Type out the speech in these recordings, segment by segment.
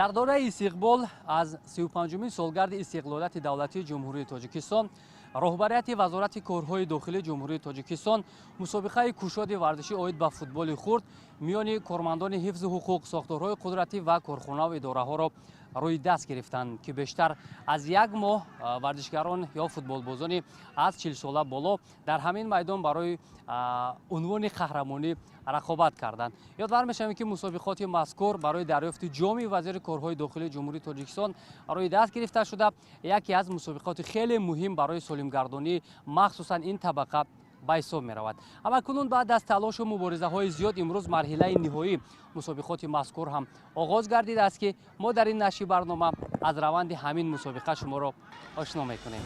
дар дораи истиқбол аз 35-мин солгарди истиқлолияти давлатии ҷумҳурии тоҷикистон роҳбарияти вазорати корҳои дохилии ҷумҳурии тоҷикистон мусобиқаи кушоди варзишӣ оид ба футболи хурд миёни кормандони ҳифзи ҳуқуқ, сохторҳои қудратӣ ва корхонаву идораҳоро рӯи даст гирифтанд ки бештар аз як моҳ варзишгарон ё футболбозони аз 40 сола боло дар ҳамин майдон барои унвони қаҳрамонӣ рақобат карданд. ёдвар мешавем ки мусобиқоти мазкур барои дарёфти ҷоми вазири корҳои дохилии ҷумҳурии тоҷикистон рӯи даст гирифта шуда яке аз мусобиқоти хеле муҳим барои солимгардонии махсусан ин табақа ба ҳисоб меравад. амакунун баъд аз талошу муборизаҳои зиёд имрӯз марҳилаи ниҳоии мусобиқоти мазкур ҳам оғоз гардидааст ки мо дар ин нашри барнома аз раванди ҳамин мусобиқа шуморо ошно мекунем.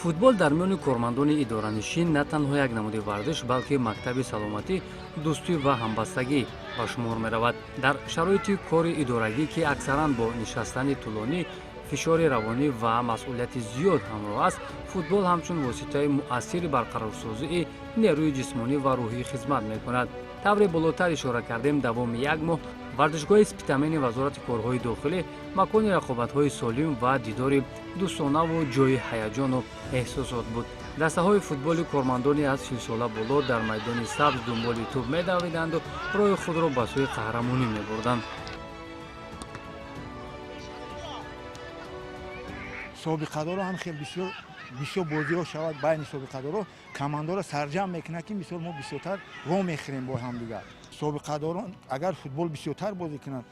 футбол дар миёни кормандони идоранишин на танҳо як намуди варзиш, балки мактаби саломатӣ, дӯстӣ ва ҳамбастагӣ ба шумор меравад. дар шароити кори идорагӣ ки аксаран бо нишастани тӯлонӣ, фишори равонӣ ва масъулияти зиёд ҳамроҳ аст, футбол ҳамчун воситаи муассири барқарорсозии нерӯи ҷисмонӣ ва рӯҳӣ хизмат мекунад. тавре болотар ишора кардем давоми як моҳ варзишгоҳи спитамени вазорати корҳои дохилӣ макони рақобатҳои солим ва дидори дӯстонаву ҷои ҳаяҷону эҳсосот буд. дастаҳои футболи кормандони аз 40 сола боло дар майдони сабз дунболи тӯб медавиданду роҳи худро ба сӯи қаҳрамонӣ мебурданд. собиқадоро ҳам хеле бисёр бозиҳо шавад байни собиқадоро командоро сарҷам мекунад ки мисол мо бисёртар во мехӯрем бо ҳамдигар. собиқадорон агар футбол бисёртар бозӣ кунанд,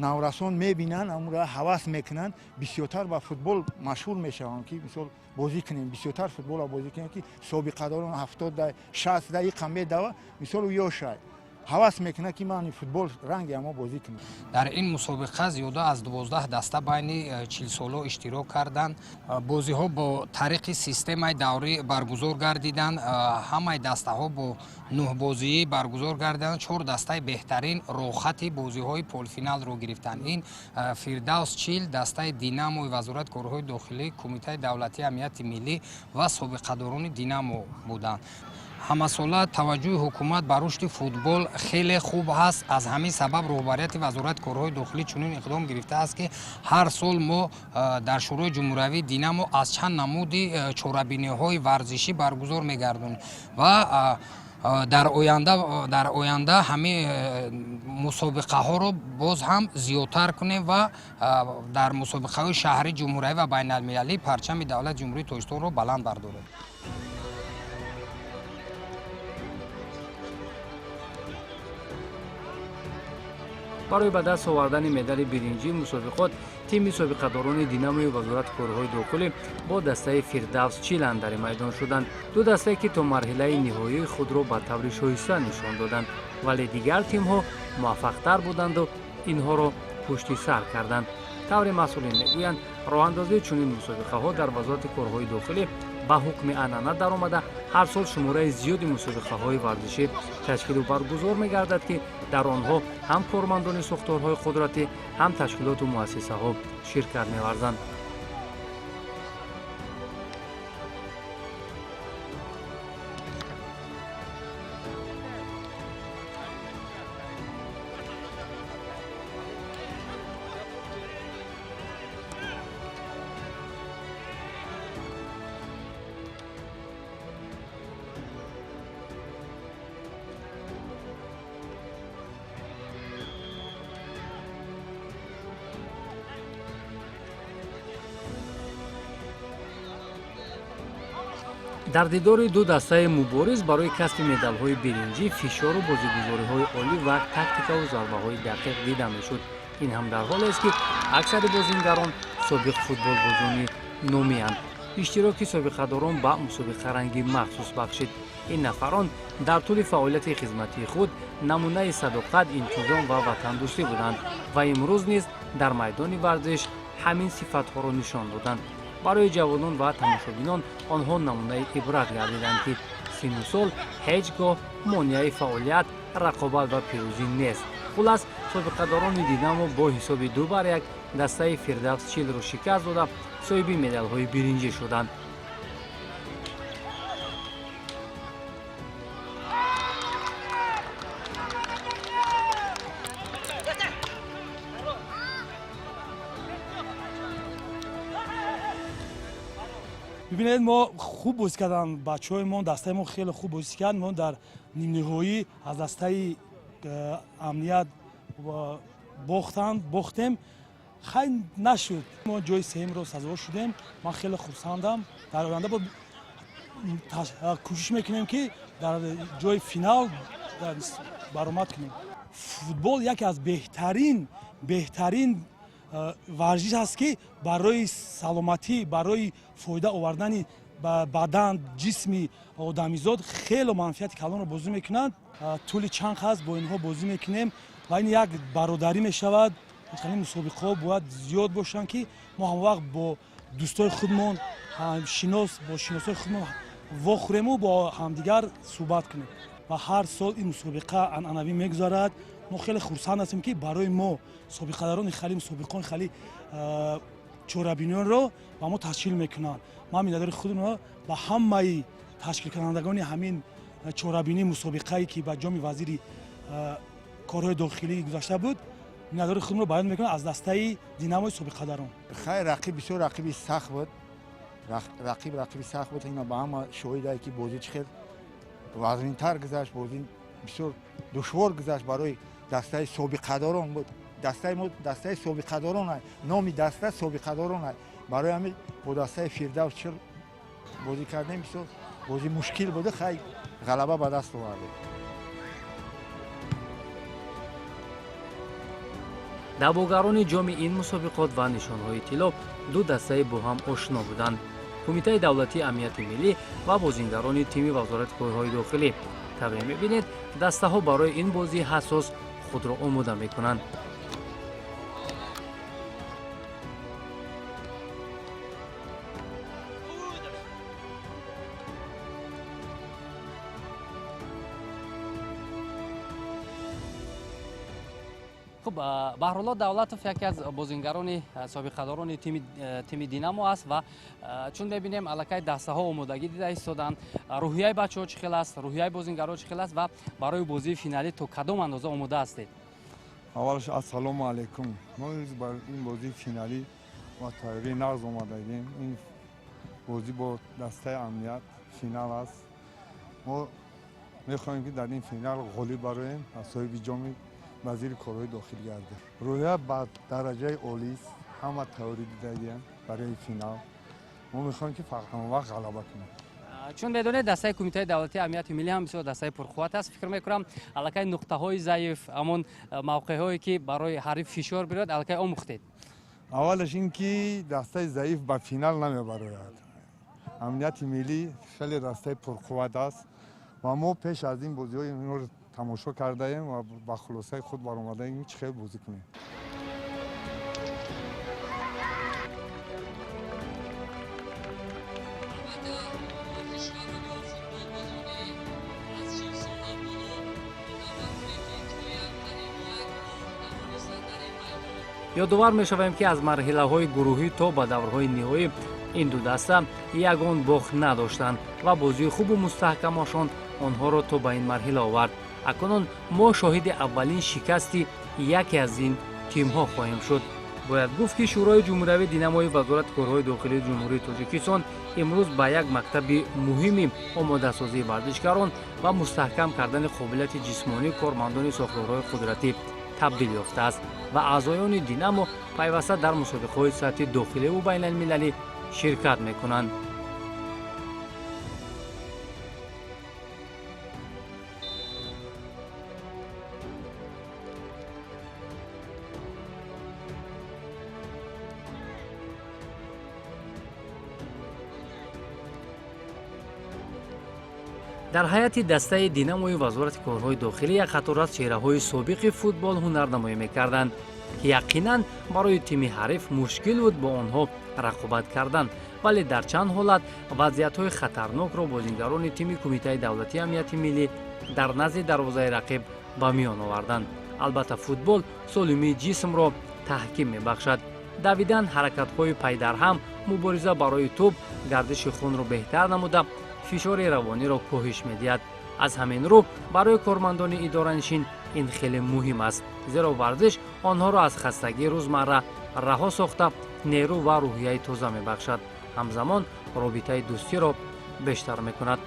наврасон мебинанд, амра ҳавас мекунанд, бисёртар ба футбол машғул мешаванд ки мисол бозӣ кунем, бисёртар футболро бозӣ кунем ки собиқадорон 70 60 дақиқа медава мисол ёшай ҳавас мекунад ки ман футбол ранги амо бозӣ кунам. дар ин мусобиқа зиёда аз 12 даста байни 40 соло иштирок карданд. бозиҳо бо тариқи системаи даврӣ баргузор гардиданд. ҳамаи дастаҳо бо 9 бозии баргузор гардиданд. 4 дастаи беҳтарин роҳхати бозиҳои полуфиналро гирифтанд. ин Фирдавс Чил, дастаи Динамои вазорат корҳои дохилӣ, кумитаи давлатии амнияти миллӣ ва собиқадорони Динамо буданд. ҳамасола таваҷҷӯҳи ҳукумат ба рушди футбол хеле хуб ҳаст. аз ҳамин сабаб роҳбарияти вазорати корҳои дохилӣ чунин иқдом гирифтааст ки ҳар сол мо дар шӯрои ҷумҳуриявии Динамо аз чанд намуди чорабиниҳои варзишӣ баргузор мегардонем ва дар оянда ҳамин мусобиқаҳоро боз ҳам зиёдтар кунем ва дар мусобиқаҳои шаҳрӣ, ҷумҳуриявӣ ва байналмилалӣ парчами давлати ҷумҳурии тоҷикистонро баланд бардорем. барои ба даст овардани медали биринҷии мусобиқот тими собиқадорони Динамои вазорати корҳои дохилӣ бо дастаи Фирдавс Чилан дар майдон шуданд. ду дастае ки то марҳилаи ниҳоии худро ба таври шоиста нишон доданд, вале дигар тимҳо муваффақтар буданду инҳоро пушти сар карданд. таври масъулин мегӯянд роҳандозии чунин мусобиқаҳо дар вазорати корҳои дохилӣ ба ҳукми анъана даромада ҳар сол шумораи зиёди мусобиқаҳои варзишӣ ташкилу баргузор мегардад ки дар онҳо ҳам кормандони сохторҳои қудратӣ, ҳам ташкилоту муассисаҳо ширкат меварзанд. дар дидори ду дастаи мубориз барои касби медалҳои биринҷӣ фишору бозигузориҳои олӣ ва тактикаву зарбаҳои дақиқ дида мешуд. ин ҳам дар ҳоле аст ки аксари бозингарон собиқ футболбозони номианд. иштироки собиқадорон ба мусобиқа ранги махсус бахшид. ин нафарон дар тӯли фаъолияти хизматии худ намунаи садоқат, интизом ва ватандӯстӣ буданд ва имрӯз низ дар майдони варзиш ҳамин сифатҳоро нишон доданд. барои ҷавонон ва тамошобинон онҳо намунаи ибрат гардиданд ки сину сол ҳеҷ гоҳ монеаи фаъолият, рақобат ва пирӯзӣ нест. хулас собиқадорони Динамо бо ҳисоби 2-1 дастаи Фирдавс Чилро шикаст дода соҳиби медалҳои биринҷӣ шуданд. ببینید ما خوب بازی کردن بچهای ما دسته ما خیلی خوب بازی کرد ما در نیم نهایی از دسته امنیت باختیم خیلی نشد ما جای سوم رو سزاوار شدیم من خیلی خرسندم در آینده با کوشش میکنیم که در جای فینال برآمد کنیم فوتبال یکی از بهترین ورزش است که برای سلامتی برای فایده آوردن بدن جسمی آدمیزاد خیلی منفعت کلان رو بازی میکنند طول چند هست با اینها بازی میکنیم و این یک برادری میشود خیلی مسابقه ها باید زیاد باشن که ما هم وقت با دوستای خودمون شناسای خودمون واخوریم و با همدیگر صحبت کنیم و هر سال این مسابقه عنعنوی میگذارد ما خیلی خرسند هستیم که برای ما سابقه‌داران خیلی مسابقان خیلی چورابینیان رو با ما تشکیل میکنن ما مینداری خودمون با همه تشکیل کنندگان همین چورابینی مسابقه‌ای که با جام وزیر کارهای داخلی گذاشته بود مینداری خودمون رو بیان میکنن از دسته دیناموی سابقه‌داران خیلی رقیب بسیار رقیب سخت بود رقیب سخت بود اینا با هم شاهدایی که بازی چقدر وزن‌تر گذشت بازی بسیار دشوار گذشت برای دسته سابقه‌داران بود دسته سابقه‌داران نامی دسته سابقه‌داران برای همین با دسته فیردوس چر بازی کردیم بسیار بازی مشکل بوده خیلی غلبه به دست آوردیم давогарони ҷоми ин мусобиқот ва нишонҳои тилло ду дастаи бо ҳам ошно буданд кумитаи давлатии амнияти миллӣ ва бозингарони тими вазорати корҳои дохилӣ табин мебинед дастаҳо барои ин бозии ҳассос худро омода мекунанд خب به هر حال دولتوف یکی از بازیگران سابقه‌داران تیم دینامو است و چون ببینیم الکی دسته ها آمادگی دیده ایستادند روحیه بچه‌ها چه خیلی است روحیه بازیگران چه خیلی است و برای بازی فینالی تو کدام اندازه آماده هستید اولش السلام علیکم ما برای این بازی فینالی ما تیاری نقض آماده ایم این بازی با دسته امنیت فینال است ما می‌خواهیم که در این فینال غالب برویم از صاحب جام وزیر کارهای داخلی گرده روحیه با درجه عالی است همه تئوری دیدیم برای فینال ما می‌خواهیم که فقط هم وقت غلبه کنیم چون بدونید دسته کمیته دولتی امنیت ملی هم بسیار دسته پرقوت است فکر می‌کنم الکی نقطه‌های ضعیف همون موقع‌هایی که برای حریف فشار بیارد الکی آموختید اولش این که دسته ضعیف به فینال نمیبراید امنیت ملی خیلی دسته پرقوت است و ما پیش از این بازی‌های رو تماشا کرده ایم و با خلاصه خود برآمده ایم چه بازی کنیم یادآور می‌شویم که از مرحله‌های گروهی تا به دورهای نهایی این دو دسته یگان باخت نداشتند و بازی خوب و مستحکمشان آنها را تا به این مرحله آورد. اکنون ما شاهد اولین شکستی یکی از این تیم‌ها خواهیم شد. باید گفت که شورای جمهوری دیناموی وزارت کارهای داخلی جمهوری تاجیکستان امروز به یک مکتب مهمی آماده‌سازی ورزشکاران و مستحکم کردن قابلیت جسمانی کارمندان ساختارهای قدرتی تبدیل یافته است و اعضایان دینامو پیوسته در مسابقه‌های سطحی داخلی و بین المللی شرکت می‌کنند. در حیات دسته دیناموی وزارت کارهای داخلی یک قطار از چهره‌های سابق فوتبال هنرنمایی می‌کردند که یقیناً برای تیم حریف مشکل بود با آنها رقابت کردند ولی در چند حالت وضعیت‌های خطرناک را بازیگران تیم کمیته دولتی امنیت ملی در نزد دروازه رقیب به میان آوردند. البته فوتبال سالمی جسم را تحکیم می‌بخشد. دویدن، حرکت‌های پای در هم، مبارزه برای توپ گردش خون را بهتر نموده فشار روانی را کاهش می‌دهد. از همین رو برای کارمندان اداره‌نشین این خیلی مهم است زیرا ورزش آنها را از خستگی روزمره رها ساخته نیرو و روحیه تازه می‌بخشد. ҳамзамон робитаи дӯстиро бештар мекунад.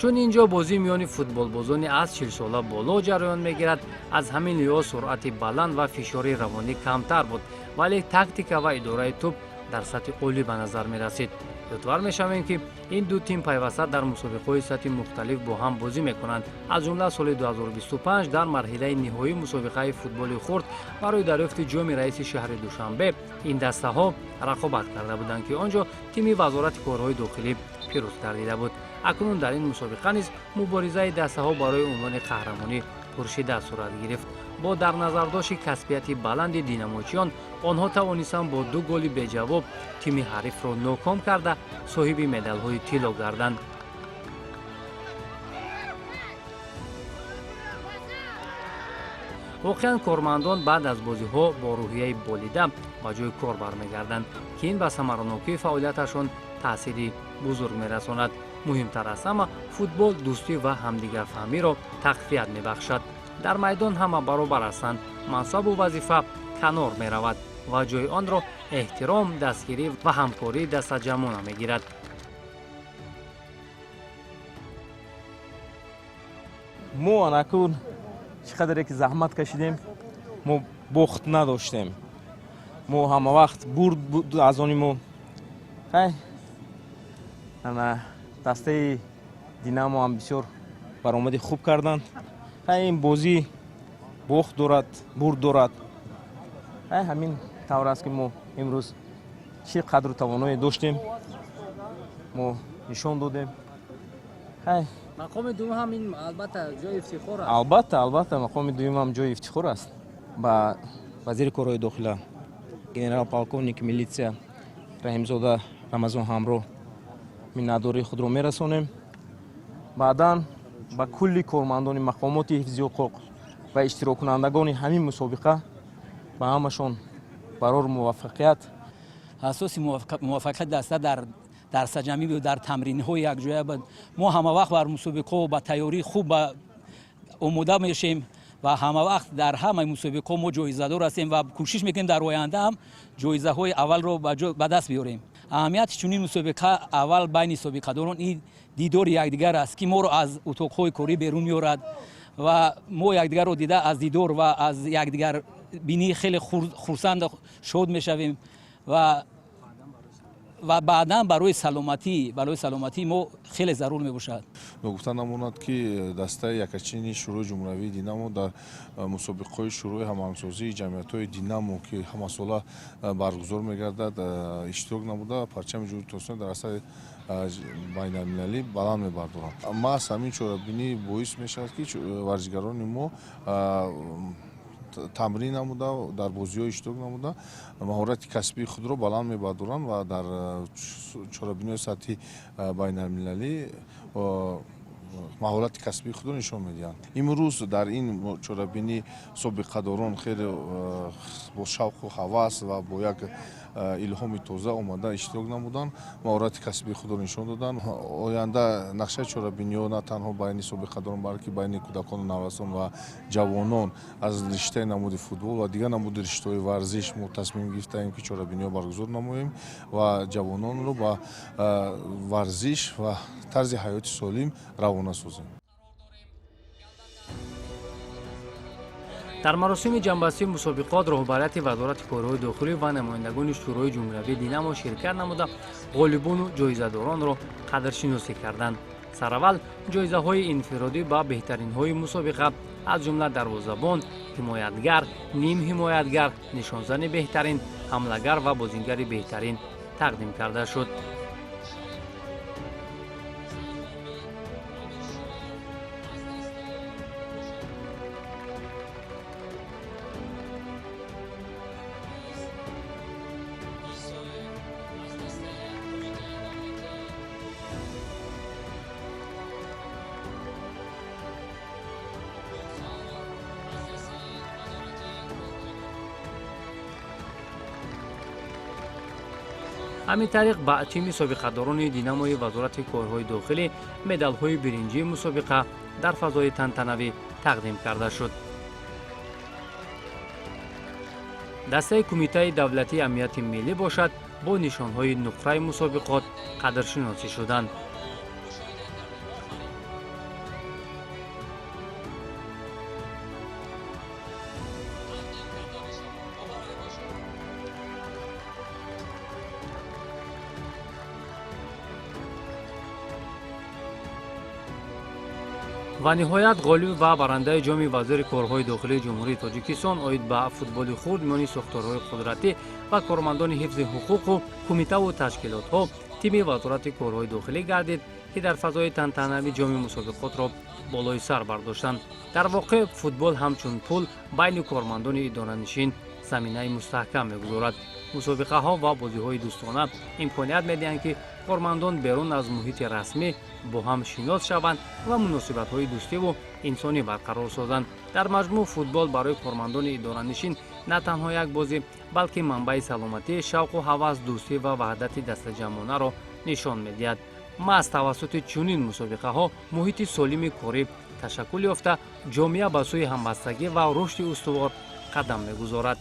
چون اینجا بازی میان فوتبالبازان از 40 ساله بالا جریان میگیرد، از همین لحاظ سرعت بلند و فشار روانی کمتر بود، ولی تاکتیک و اداره توپ در سطح عالی به نظر می رسید. یادآور میشویم که این دو تیم پیوسته در مسابقه‌های سطح مختلف با هم بازی میکنند. از جمله سال 2025 در مرحله نهایی مسابقه فوتبال خرد برای دریافت جام رئیس شهر دوشنبه این دسته ها رقابت کرده بودند که آنجا تیم وزارت کارهای داخلی پیروز گردیده بود. اکنون در این مسابقه نیز مبارزه دسته ها برای عنوان قهرمانی پرشده صورت گرفت. با در نظر داشت کسبیت بلند دیناموچیان، آنها توانستند با 2 گل به جواب تیم حریف را ناکام کرده صاحب مدال های طلا گردند. واقعا کارمندان بعد از بازی ها با روحیه بالیده به جای کار برمیگردند که این به ثمرانوکی فعالیتشان تأثیری بزرگ میرساند. مهمتر از همه فوتبال دوستی و همدیگر فهمی را تقویت میبخشد. در میدان همه برابر هستند، منصب و وظیفه کنار می رود و جای آن را احترام، دستگیری و همکاری دست جمعانه می گیرد. ما انکون چقدر که زحمت کشیدیم، ما بخت نداشتیم. ما همه وقت برد بود از آنیمو. دسته دینامو هم بسیار برآمدی خوب کردند. این بازی بخت دارد، برد دارد. همین طور است که ما امروز چه قدر توانایی داشتیم ما نشان دادیم. مقام دوم هم این البته جای افتخار است. البته مقام دوم هم جای افتخار است. با وزیر کارهای داخلی گنرال پالکونیک میلیتسیا رحیمزاده رمضان همراه منتداری خود را میرسانیم. بعداً با کلی کارمندان مقامات حفظی حقوق و اشتراک کنندگان همین مسابقه با همشان برای موفقیت اساس موفقیت دسته در سرجمی و در تمرین های یک جایه بود. ما همه وقت بر مسابقه با تیاری خوب آماده میشیم و همه وقت در همه مسابقه ما جایزه دار هستیم و کوشش میکنیم در آینده هم جایزه های اول رو به دست بیاریم. اهمیت چنین مسابقه اول بین سابقه داران این دیدار یکدیگر است که ما رو از اتاق‌های کاری بیرون میارد و ما یکدیگر رو دیده از دیدار و از یکدیگر بینی خیلی خرسند شاد میشویم و بعداً برای سلامتی ما خیلی ضرور میباشد. گفتن نموند که دسته یکچینی شروع جمهوری دینامو در مسابقه شروع هماهنگسازی جمعیت‌های دینامو که همه ساله برگزار میگردد اشتراک نموده پرچم جمهوری توسعه در اثر بین المللی بلند میبردارند. ما از همین چاره‌بینی باعث میشود که ورزشکاران ما تمرین نموده در بازی‌های اشتراک نموده مهارت کسبی خود را بلند میبردارند و در چاره‌بینی سطحی بین المللی مهارت کسبی خود را نشان میدهند. امروز در این چاره‌بینی سابقه داران خیلی با شوق و هوس و با یک الهام تازه آمده اشتراک نمودند، مهارت کسبی خود را نشان دادند. آینده نقشه چاره‌بینی نه تنها بین سابقه داران بلکه بین کودکان و نوجوانان و جوانان از رشته نمود فوتبال و دیگر نمود رشته‌های ورزش ما تصمیم گرفتیم که چاره‌بینی برگزار نماییم و جوانان را با ورزش و طرز حیات سالم روانه سازیم. در مراسم جنببندی مسابقات رهبریت وزارت کارهای داخلی و نمایندگان شورای جمهوری دینامو شرکت نموده غالبان و جایزه‌داران را قدرشناسی کردند. سراول جایزه‌های انفرادی با بهترین های مسابقه аз ҷумла дарвозабон, ҳимоятгар, ним ҳимоятгар, нишонзани беҳтарин, ҳамлагар ва бозингари беҳтарин тақдим карда шуд. ҳамин тариқ ба тими собиқадорони Динамои вазорати корҳои дохилӣ медалҳои биринҷии мусобиқа дар фазои тантанавӣ тақдим карда шуд. дастаи кумитаи давлатии амнияти миллӣ бошад бо нишонҳои нуқраи мусобиқот қадршиносӣ шуданд. ва ниҳоят ғолиб ва барандаи ҷоми вазири корҳои дохилии ҷумҳурии тоҷикистон оид ба футболи хурд миёни сохторҳои қудратӣ ва кормандони ҳифзи ҳуқуқу кумитаву ташкилотҳо тими вазорати корҳои дохилӣ гардид, ки дар фазои тантанави ҷоми мусобиқотро болои сар бардоштанд. дар воқеъ футбол ҳамчун пул байни кормандони идоранишин заминаи мустаҳкам мегузорад. мусобиқаҳо ва бозиҳои дӯстона имконият медиҳанд, ки кормандон берун аз муҳити расмӣ бо ҳам шинос шаванд ва муносибатҳои дӯстиву инсонӣ барқарор созанд. дар маҷмӯъ футбол барои кормандони идоранишин на танҳо як бозӣ, балки манбаи саломатӣ, шавқу ҳавас, дӯстӣ ва ваҳдати дастаҷамъонаро нишон медиҳад. маҳз тавассути чунин мусобиқаҳо муҳити солими корӣ ташаккул ёфта, ҷомеа ба сӯи ҳамбастагӣ ва рушди устувор қадам мегузорад.